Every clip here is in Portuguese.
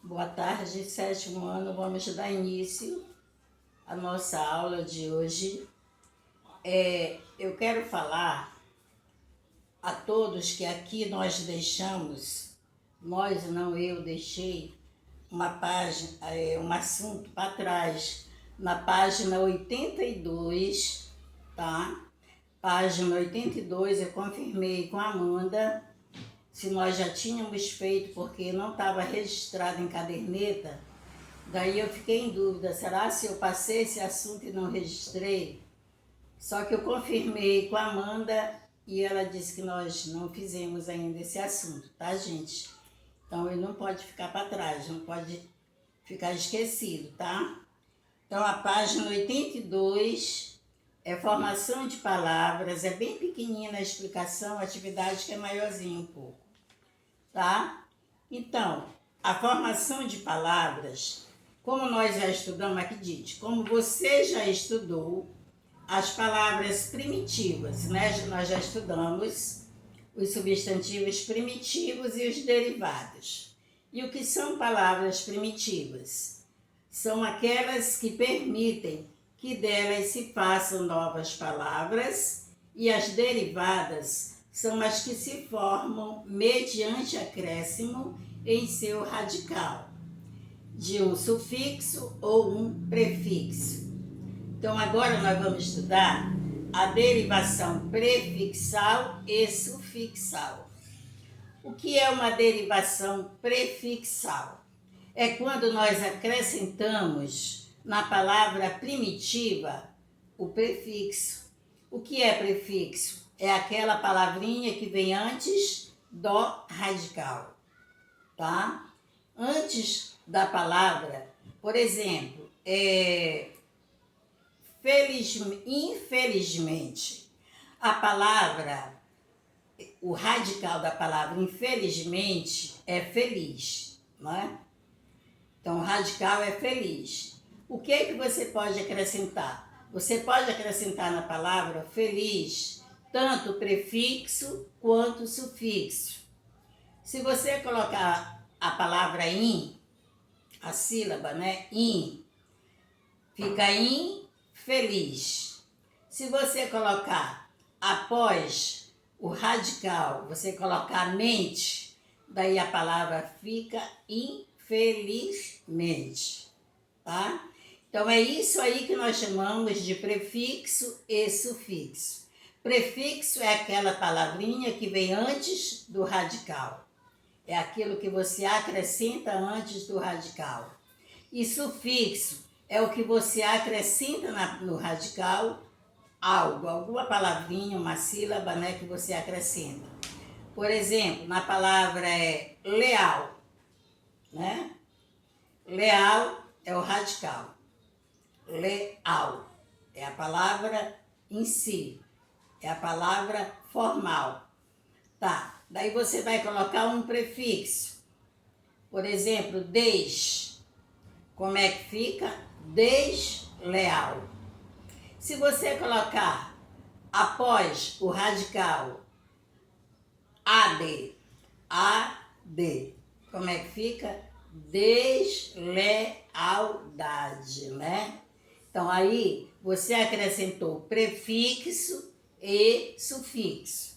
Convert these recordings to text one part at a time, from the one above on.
Boa tarde, sétimo ano. Vamos dar início à nossa aula de hoje. Eu quero falar a todos que aqui nós deixamos, nós não, eu deixei uma página, um assunto para trás, na página 82, tá? Página 82 eu confirmei com a Amanda se nós já tínhamos feito, porque não estava registrado em caderneta. Daí eu fiquei em dúvida, será se eu passei esse assunto e não registrei? Só que eu confirmei com a Amanda e ela disse que nós não fizemos ainda esse assunto, tá, gente? Então ele não pode ficar para trás, não pode ficar esquecido, tá? Então a página 82 é formação de palavras, é bem pequenina a explicação, a atividade que é maiorzinha um pouco, tá? Então, a formação de palavras, como nós já estudamos aqui, diz, como você já estudou as palavras primitivas, né? Nós já estudamos os substantivos primitivos e os derivados. E o que são palavras primitivas? São aquelas que permitem que delas se façam novas palavras, e as derivadas são as que se formam mediante acréscimo em seu radical, de um sufixo ou um prefixo. Então agora nós vamos estudar a derivação prefixal e sufixal. O que é uma derivação prefixal? É quando nós acrescentamos na palavra primitiva o prefixo. O que é prefixo? É aquela palavrinha que vem antes do radical, tá? Antes da palavra, por exemplo, infelizmente, a palavra, o radical da palavra infelizmente é feliz, não é? Então, o radical é feliz. O que é que você pode acrescentar? Você pode acrescentar na palavra feliz tanto prefixo quanto sufixo. Se você colocar a palavra in, a sílaba, né? In, fica infeliz. Se você colocar após o radical, você colocar mente, daí a palavra fica infelizmente, tá? Então é isso aí que nós chamamos de prefixo e sufixo. Prefixo é aquela palavrinha que vem antes do radical. É aquilo que você acrescenta antes do radical. E sufixo é o que você acrescenta no radical algo, alguma palavrinha, uma sílaba, né, que você acrescenta. Por exemplo, na palavra leal, né? Leal é o radical. Leal é a palavra em si, é a palavra formal. Tá, daí você vai colocar um prefixo. Por exemplo, des. Como é que fica? Desleal. Se você colocar após o radical ad, como é que fica? Deslealdade, né? Então aí você acrescentou prefixo e sufixo.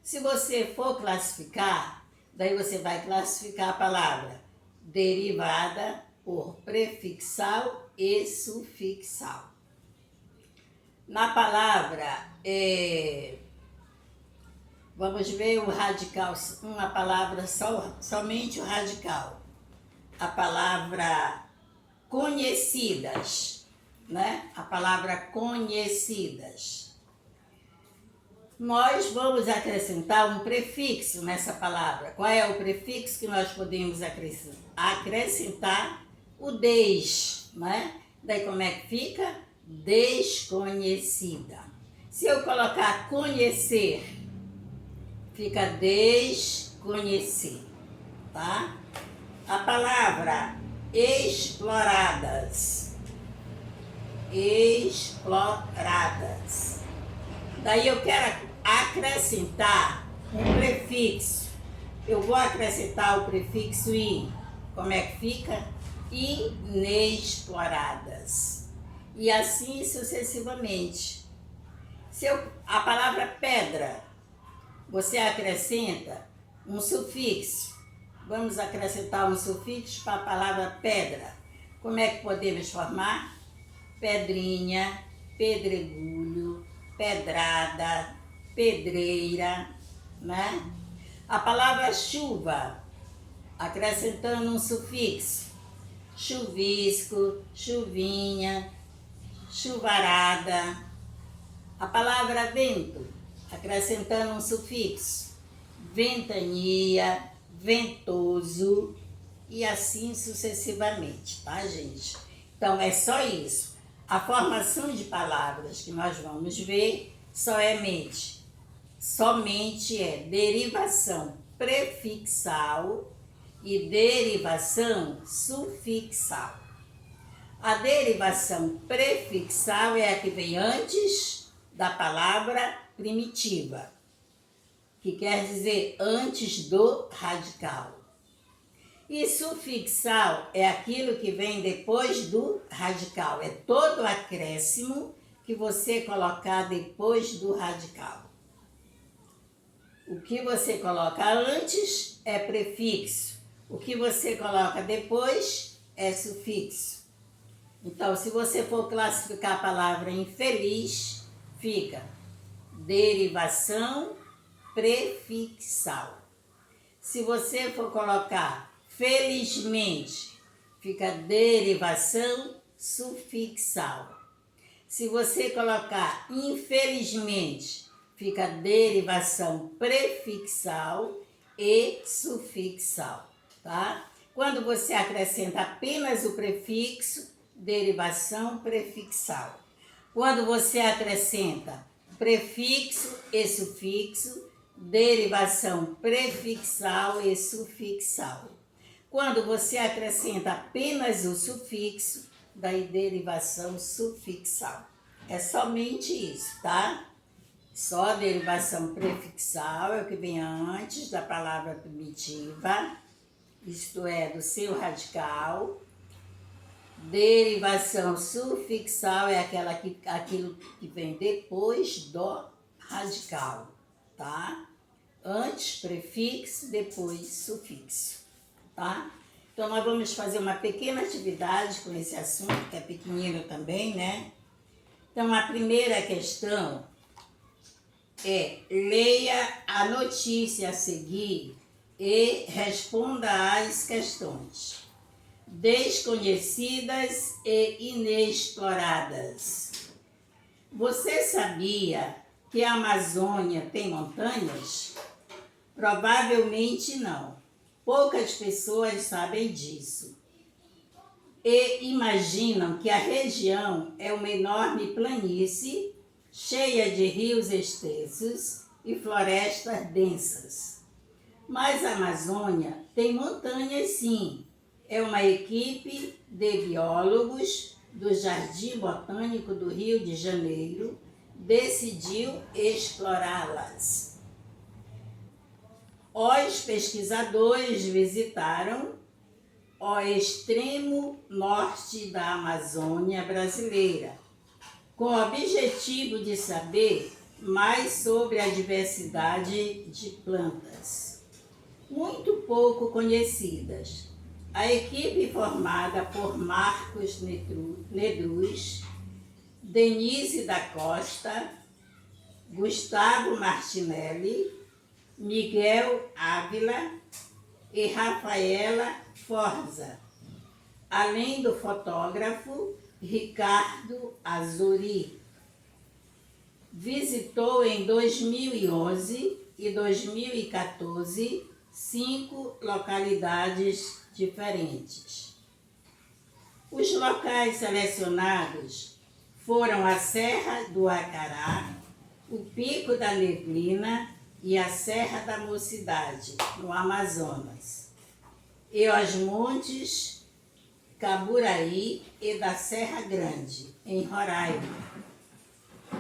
Se você for classificar, daí você vai classificar a palavra derivada por prefixal e sufixal. Na palavra, vamos ver o radical, uma palavra somente o radical. A palavra conhecidas, né? A palavra conhecidas. Nós vamos acrescentar um prefixo nessa palavra. Qual é o prefixo que nós podemos acrescentar? O des, né? Daí como é que fica? Desconhecida. Se eu colocar conhecer, fica desconhecer, tá? A palavra exploradas. Exploradas. Daí eu quero acrescentar um prefixo. Eu vou acrescentar o prefixo i. como é que fica? Inexploradas. E assim sucessivamente. A palavra pedra, você acrescenta um sufixo. Vamos acrescentar um sufixo para a palavra pedra. Como é que podemos formar? Pedrinha, pedregulho, pedrada, pedreira, né? A palavra chuva, acrescentando um sufixo. Chuvisco, chuvinha, chuvarada. A palavra vento, acrescentando um sufixo. Ventania, ventoso e assim sucessivamente, tá, gente? Então, é só isso. A formação de palavras que nós vamos ver somente é derivação prefixal e derivação sufixal. A derivação prefixal é a que vem antes da palavra primitiva, que quer dizer antes do radical. E sufixal é aquilo que vem depois do radical. É todo acréscimo que você colocar depois do radical. O que você coloca antes é prefixo. O que você coloca depois é sufixo. Então, se você for classificar a palavra infeliz, fica derivação prefixal. Se você for colocar felizmente, fica derivação sufixal. Se você colocar infelizmente, fica derivação prefixal e sufixal, tá? Quando você acrescenta apenas o prefixo, derivação prefixal. Quando você acrescenta prefixo e sufixo, derivação prefixal e sufixal. Quando você acrescenta apenas o sufixo, daí derivação sufixal. É somente isso, tá? Só a derivação prefixal é o que vem antes da palavra primitiva, isto é, do seu radical. Derivação sufixal é aquilo que vem depois do radical, tá? Antes prefixo, depois sufixo, tá? Então, nós vamos fazer uma pequena atividade com esse assunto, que é pequenino também, né? Então, a primeira questão é: leia a notícia a seguir e responda às questões. Desconhecidas e inexploradas. Você sabia que a Amazônia tem montanhas? Provavelmente não. Poucas pessoas sabem disso. E imaginam que a região é uma enorme planície, cheia de rios extensos e florestas densas. Mas a Amazônia tem montanhas sim. É uma equipe de biólogos do Jardim Botânico do Rio de Janeiro decidiu explorá-las. Os pesquisadores visitaram o extremo norte da Amazônia brasileira, com o objetivo de saber mais sobre a diversidade de plantas, muito pouco conhecidas. A equipe formada por Marcos Nedruz, Denise da Costa, Gustavo Martinelli, Miguel Ávila e Rafaela Forza, além do fotógrafo Ricardo Azuri. Visitou em 2011 e 2014 5 localidades diferentes. Os locais selecionados foram a Serra do Acará, o Pico da Neblina e a Serra da Mocidade, no Amazonas, e os montes Caburaí e da Serra Grande, em Roraima.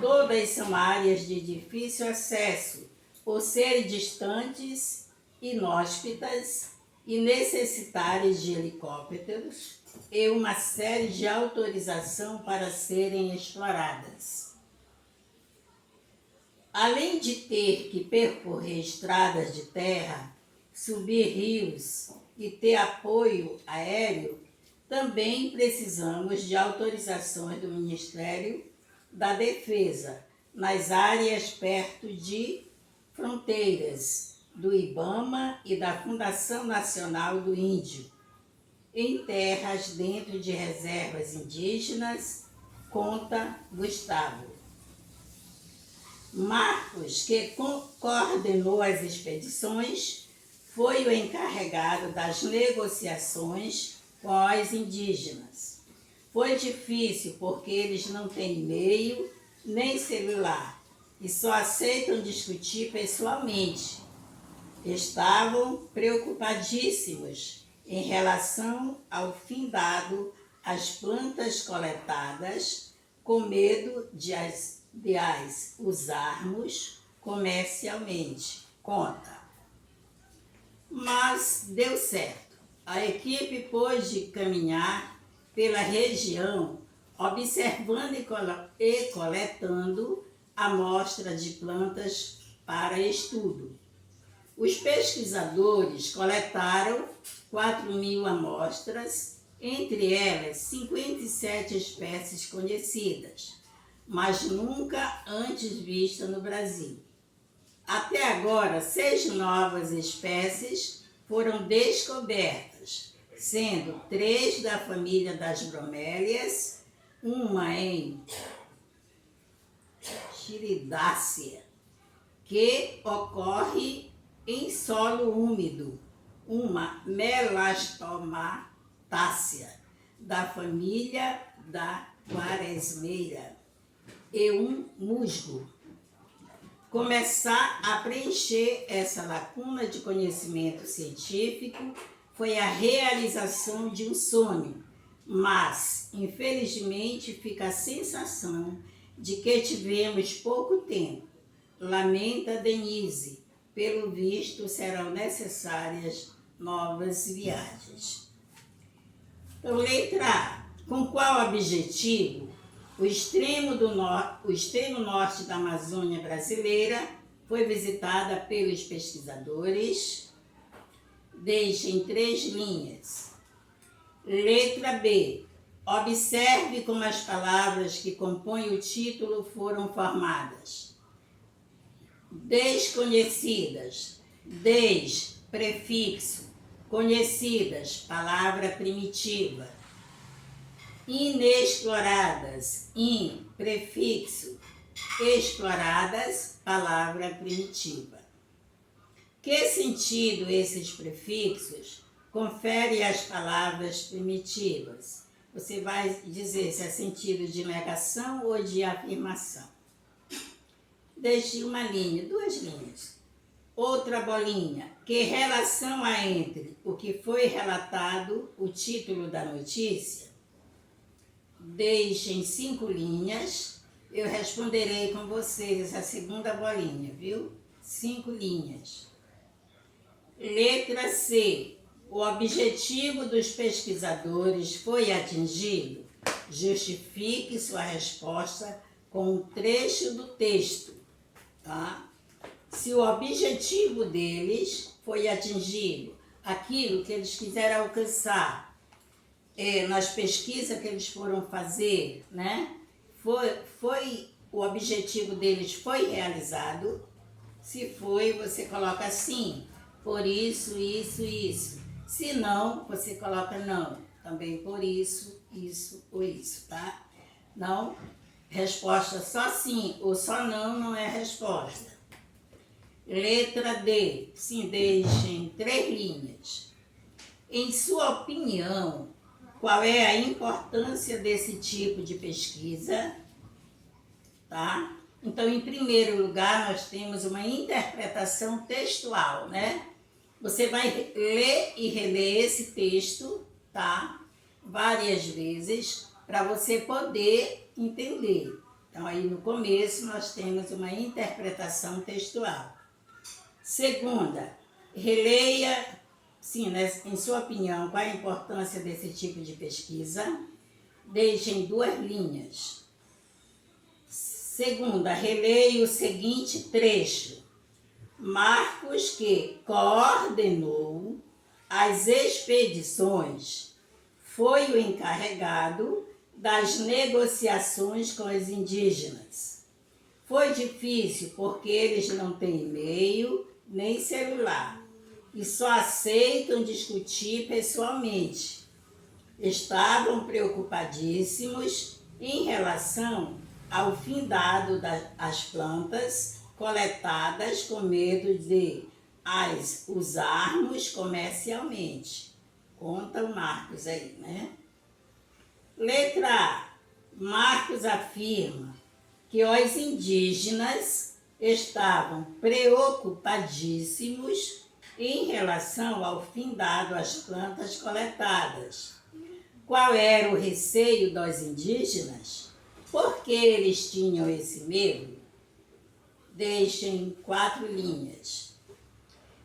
Todas são áreas de difícil acesso, por serem distantes, inóspitas e necessitarem de helicópteros e uma série de autorização para serem exploradas. Além de ter que percorrer estradas de terra, subir rios e ter apoio aéreo, também precisamos de autorizações do Ministério da Defesa nas áreas perto de fronteiras do IBAMA e da Fundação Nacional do Índio, em terras dentro de reservas indígenas, conta Gustavo. Marcos, que coordenou as expedições, foi o encarregado das negociações com os indígenas. Foi difícil porque eles não têm e-mail nem celular e só aceitam discutir pessoalmente. Estavam preocupadíssimos em relação ao fim dado às plantas coletadas, com medo de as usarmos comercialmente, conta. Mas deu certo. A equipe pôde caminhar pela região, observando e coletando amostra de plantas para estudo. Os pesquisadores coletaram 4.000 amostras, entre elas 57 espécies conhecidas, mas nunca antes vistas no Brasil. Até agora, 6 novas espécies foram descobertas, sendo 3 da família das bromélias, uma em Chiridácea, que ocorre em solo úmido, uma Melastomatácea, da família da quaresmeira, e um musgo. Começar a preencher essa lacuna de conhecimento científico foi a realização de um sonho, mas, infelizmente, fica a sensação de que tivemos pouco tempo. Lamenta Denise. Pelo visto, serão necessárias novas viagens. Então, letra A. Com qual objetivo o extremo norte da Amazônia brasileira foi visitada pelos pesquisadores? Deixe em 3 linhas. Letra B. Observe como as palavras que compõem o título foram formadas. Desconhecidas, prefixo, conhecidas, palavra primitiva. Inexploradas, prefixo, exploradas, palavra primitiva. Que sentido esses prefixos conferem às palavras primitivas? Você vai dizer se é sentido de negação ou de afirmação. Deixe uma linha, 2 linhas. Outra bolinha. Que relação há entre o que foi relatado, o título da notícia? Deixem 5 linhas. Eu responderei com vocês a segunda bolinha, viu? 5 linhas. Letra C. O objetivo dos pesquisadores foi atingido? Justifique sua resposta com um trecho do texto. Tá? Se o objetivo deles foi atingido, aquilo que eles quiseram alcançar, nas pesquisas que eles foram fazer, né? O objetivo deles foi realizado. Se foi, você coloca sim, por isso, isso, isso. Se não, você coloca não, também por isso, isso ou isso, tá? Não. Resposta só sim ou só não é resposta. Letra D. Sim, deixem 3 linhas. Em sua opinião, qual é a importância desse tipo de pesquisa? Tá? Então, em primeiro lugar, nós temos uma interpretação textual, né? Você vai ler e reler esse texto, tá? Várias vezes, para você poder entender. Então, aí no começo, nós temos uma interpretação textual. Segunda, releia sim, né, em sua opinião, qual a importância desse tipo de pesquisa? Deixe em 2 linhas. Segunda, releia o seguinte trecho. Marcos, que coordenou as expedições, foi o encarregado das negociações com os indígenas. Foi difícil porque eles não têm e-mail nem celular e só aceitam discutir pessoalmente. Estavam preocupadíssimos em relação ao findado das plantas coletadas com medo de as usarmos comercialmente. Conta o Marcos aí, né? Letra A. Marcos afirma que os indígenas estavam preocupadíssimos em relação ao findado às plantas coletadas. Qual era o receio dos indígenas? Por que eles tinham esse medo? Deixem 4 linhas.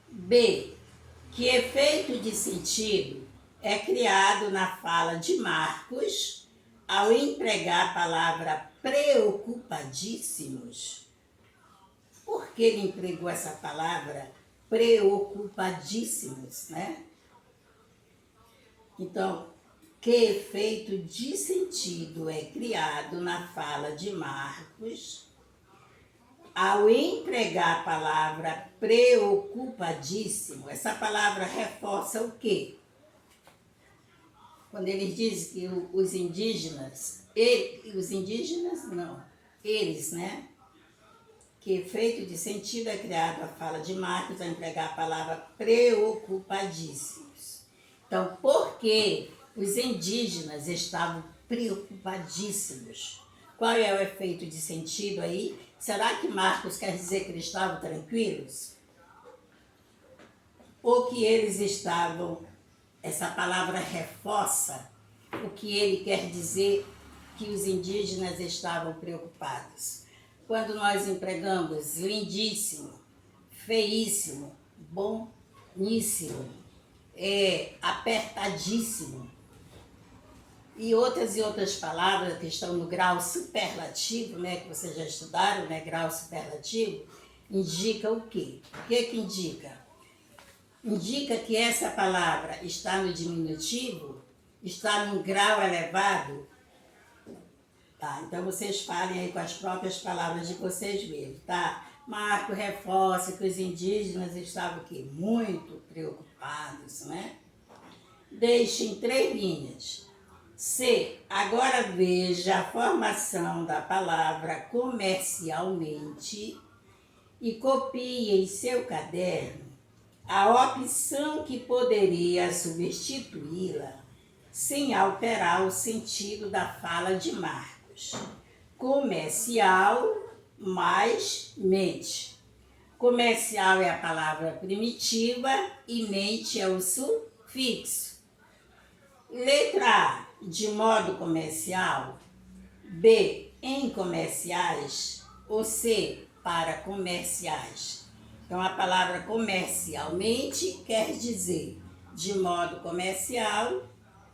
B. Que efeito de sentido é criado na fala de Marcos ao empregar a palavra preocupadíssimos? Por que ele empregou essa palavra preocupadíssimos, né? Então, que efeito de sentido é criado na fala de Marcos ao empregar a palavra preocupadíssimo? Essa palavra reforça o quê? Quando ele diz que os indígenas, eles, né? Que efeito de sentido é criado a fala de Marcos ao empregar a palavra preocupadíssimos. Então, por que os indígenas estavam preocupadíssimos? Qual é o efeito de sentido aí? Será que Marcos quer dizer que eles estavam tranquilos? Ou que eles estavam... Essa palavra reforça o que ele quer dizer que os indígenas estavam preocupados. Quando nós empregamos lindíssimo, feíssimo, boníssimo, apertadíssimo e outras palavras que estão no grau superlativo, né, que vocês já estudaram, né, grau superlativo, indica o quê? O que que indica? Indica que essa palavra está no diminutivo, está num grau elevado. Tá, então vocês falem aí com as próprias palavras de vocês mesmos, tá? Marco reforça que os indígenas estavam aqui muito preocupados, né? Deixem 3 linhas. C. Agora veja a formação da palavra comercialmente e copie em seu caderno a opção que poderia substituí-la sem alterar o sentido da fala de Marcos. Comercial mais mente. Comercial é a palavra primitiva e mente é o sufixo. Letra A, de modo comercial. B, em comerciais. Ou C, para comerciais. Então, a palavra comercialmente quer dizer de modo comercial,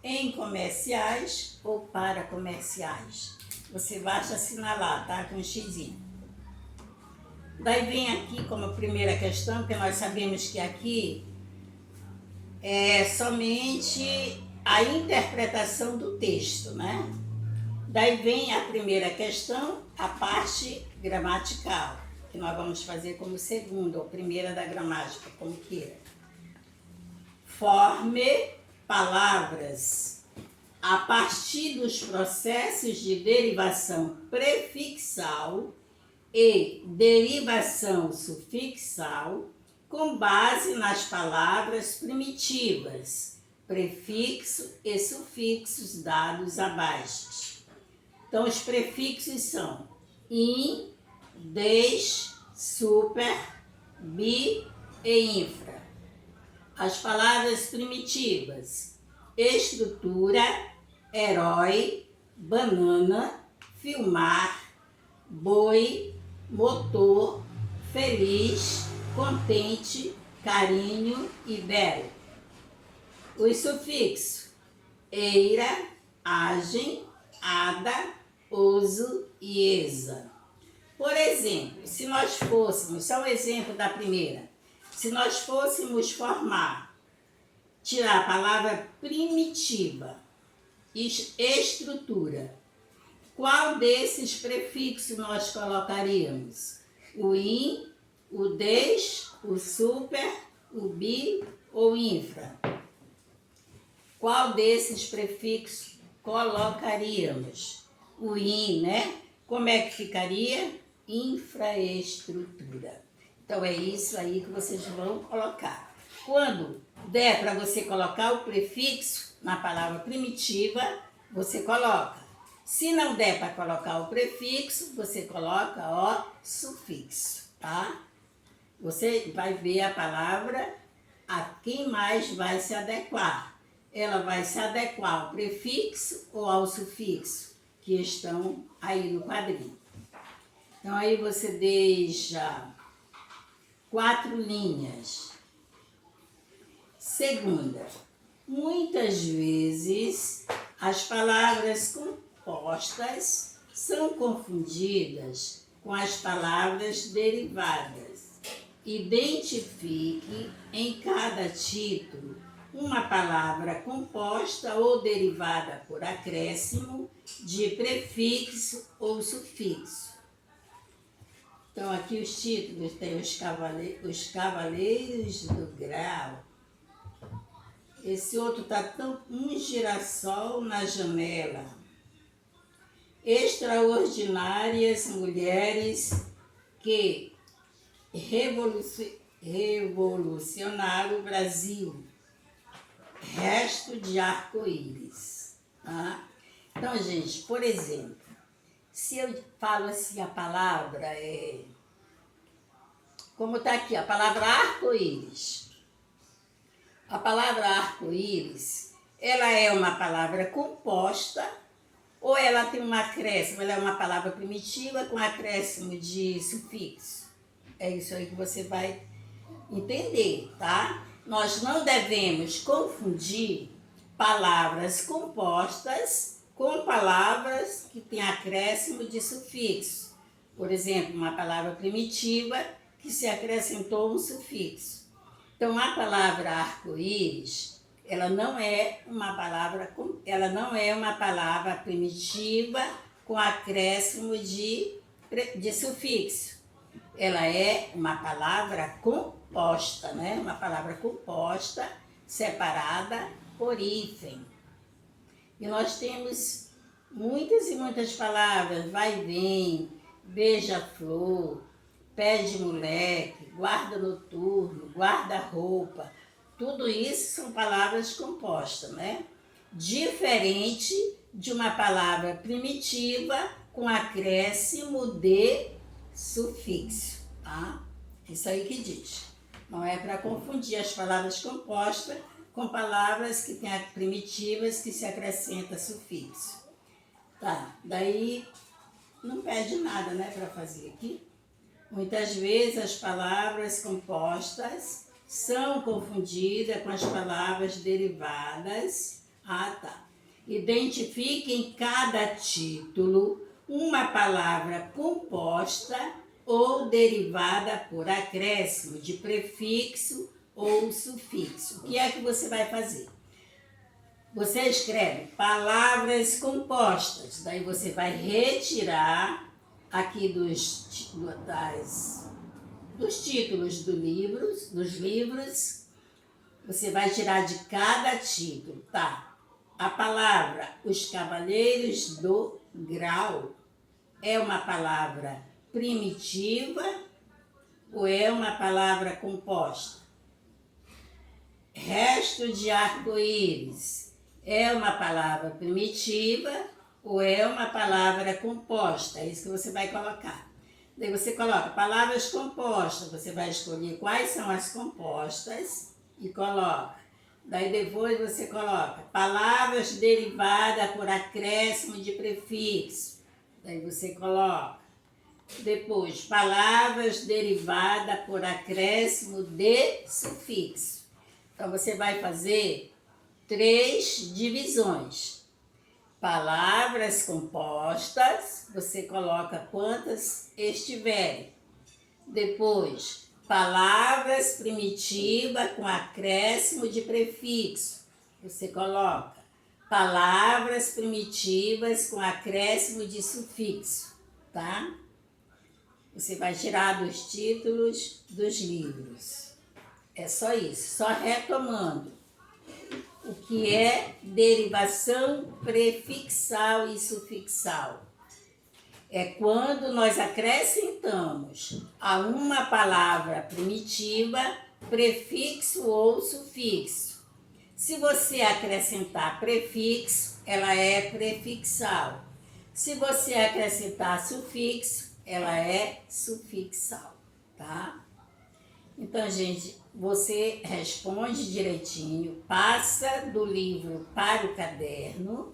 em comerciais ou para comerciais. Você basta assinalar, tá? Com um xizinho. Daí vem aqui como primeira questão, porque nós sabemos que aqui é somente a interpretação do texto, né? Daí vem a primeira questão, a parte gramatical, que nós vamos fazer como segunda ou primeira da gramática, como queira. Forme palavras a partir dos processos de derivação prefixal e derivação sufixal com base nas palavras primitivas, prefixo e sufixos dados abaixo. Então, os prefixos são in, des, super, bi e infra. As palavras primitivas: estrutura, herói, banana, filmar, boi, motor, feliz, contente, carinho e belo. os sufixos eira, agem, ada, uso e esa. Por exemplo, se nós fôssemos, só um exemplo da primeira, se nós fôssemos tirar a palavra primitiva, estrutura, qual desses prefixos nós colocaríamos? O in, o des, o super, o bi ou infra? Qual desses prefixos colocaríamos? O in, né? Como é que ficaria? Infraestrutura. Então é isso aí que vocês vão colocar. Quando der para você colocar o prefixo na palavra primitiva, você coloca. Se não der para colocar o prefixo, você coloca o sufixo, tá? Você vai ver a palavra a quem mais vai se adequar. Ela vai se adequar ao prefixo ou ao sufixo que estão aí no quadrinho. Então aí você deixa 4 linhas. Segunda, muitas vezes as palavras compostas são confundidas com as palavras derivadas. Identifique em cada título uma palavra composta ou derivada por acréscimo de prefixo ou sufixo. Então, aqui os títulos tem os Cavaleiros do Grau. Esse outro tá tão um girassol na janela. Extraordinárias mulheres que revolucionaram o Brasil. Resto de arco-íris. Tá? Então, gente, por exemplo, se eu falo assim a palavra, como está aqui, a palavra arco-íris. A palavra arco-íris, ela é uma palavra composta ou ela tem um acréscimo, ela é uma palavra primitiva com acréscimo de sufixo. É isso aí que você vai entender, tá? Nós não devemos confundir palavras compostas com palavras que têm acréscimo de sufixo. Por exemplo, uma palavra primitiva que se acrescentou um sufixo. Então, a palavra arco-íris, ela não é uma palavra primitiva com acréscimo de sufixo. Ela é uma palavra composta, né? Uma palavra composta, separada por hífen. E nós temos muitas e muitas palavras, vai e vem, beija-flor, pé de moleque, guarda noturno, guarda-roupa. Tudo isso são palavras compostas, né? Diferente de uma palavra primitiva com acréscimo de sufixo, tá? Isso aí que diz. Não é para confundir as palavras compostas com palavras que têm primitivas que se acrescenta sufixo. Tá, daí não perde nada, né, para fazer aqui. Muitas vezes as palavras compostas são confundidas com as palavras derivadas. Ah, tá. Identifique em cada título uma palavra composta ou derivada por acréscimo de prefixo ou sufixo. O que é que você vai fazer? Você escreve palavras compostas, daí você vai retirar aqui dos títulos dos livros, você vai tirar de cada título, tá? A palavra Os Cavaleiros do Grau é uma palavra primitiva ou é uma palavra composta? Resto de arco-íris é uma palavra primitiva ou é uma palavra composta? É isso que você vai colocar. Daí você coloca palavras compostas, você vai escolher quais são as compostas e coloca. Daí depois você coloca palavras derivadas por acréscimo de prefixo. Daí você coloca. Depois, palavras derivadas por acréscimo de sufixo. Então, você vai fazer 3 divisões. Palavras compostas, você coloca quantas estiverem. Depois, palavras primitivas com acréscimo de prefixo. Você coloca palavras primitivas com acréscimo de sufixo, tá? Você vai tirar dos títulos dos livros. É só isso, só retomando. O que é derivação prefixal e sufixal? É quando nós acrescentamos a uma palavra primitiva prefixo ou sufixo. Se você acrescentar prefixo, ela é prefixal. Se você acrescentar sufixo, ela é sufixal, tá? Então, gente, você responde direitinho, passa do livro para o caderno,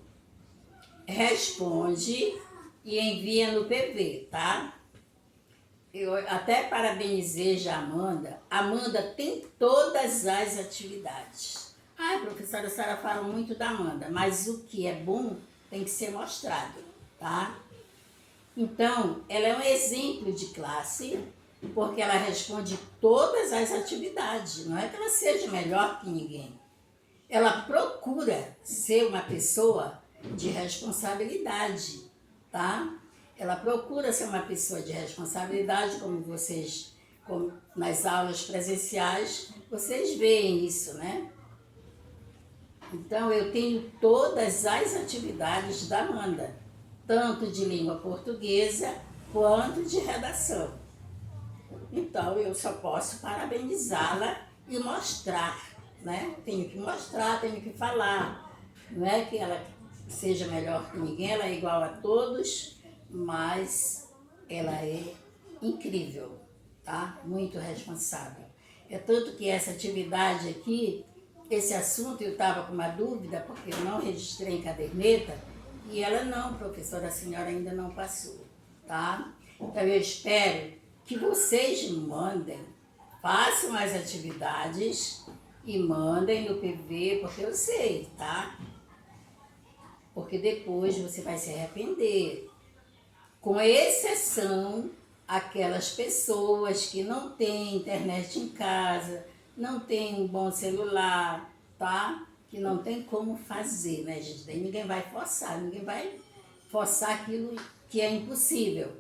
responde e envia no PV, tá? Eu até parabenizei já a Amanda. A Amanda tem todas as atividades. Ah, professora, a senhora fala muito da Amanda, mas o que é bom tem que ser mostrado, tá? Então, ela é um exemplo de classe, porque ela responde todas as atividades. Não é que ela seja melhor que ninguém. Ela procura ser uma pessoa de responsabilidade, tá? Ela procura ser uma pessoa de responsabilidade, como vocês, como nas aulas presenciais, vocês veem isso, né? Então, eu tenho todas as atividades da Amanda, tanto de língua portuguesa quanto de redação. Então, eu só posso parabenizá-la e mostrar, né? Tenho que mostrar, tenho que falar. Não é que ela seja melhor que ninguém, ela é igual a todos, mas ela é incrível, tá? Muito responsável. É tanto que essa atividade aqui, esse assunto, eu estava com uma dúvida, porque eu não registrei em caderneta, e ela não, professora, a senhora ainda não passou, tá? Então, eu espero que vocês mandem, façam as atividades e mandem no PV, porque eu sei, tá? Porque depois você vai se arrepender. Com exceção aquelas pessoas que não têm internet em casa, não têm um bom celular, tá? Que não tem como fazer, né, gente? Daí ninguém vai forçar aquilo que é impossível,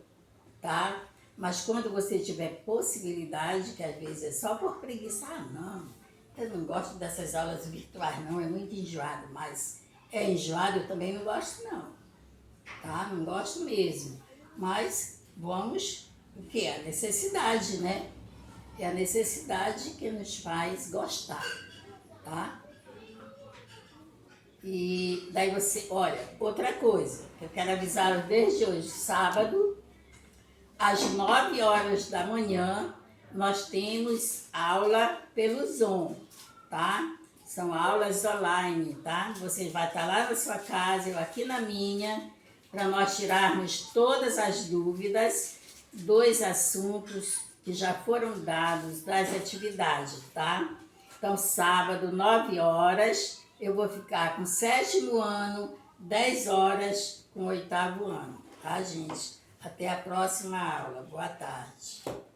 tá? Mas quando você tiver possibilidade, que às vezes é só por preguiça, não, eu não gosto dessas aulas virtuais não, é muito enjoado, mas é enjoado, eu também não gosto não, tá? Não gosto mesmo, mas vamos, o que é? A necessidade, né? É a necessidade que nos faz gostar, tá? E daí você, olha, outra coisa, que eu quero avisar desde hoje, sábado, às 9 horas da manhã, nós temos aula pelo Zoom, tá? São aulas online, tá? Você vai estar lá na sua casa, eu aqui na minha, para nós tirarmos todas as dúvidas dos assuntos que já foram dados das atividades, tá? Então, sábado, 9 horas, eu vou ficar com o 7º ano, 10 horas com o 8º ano, tá, gente? Até a próxima aula. Boa tarde.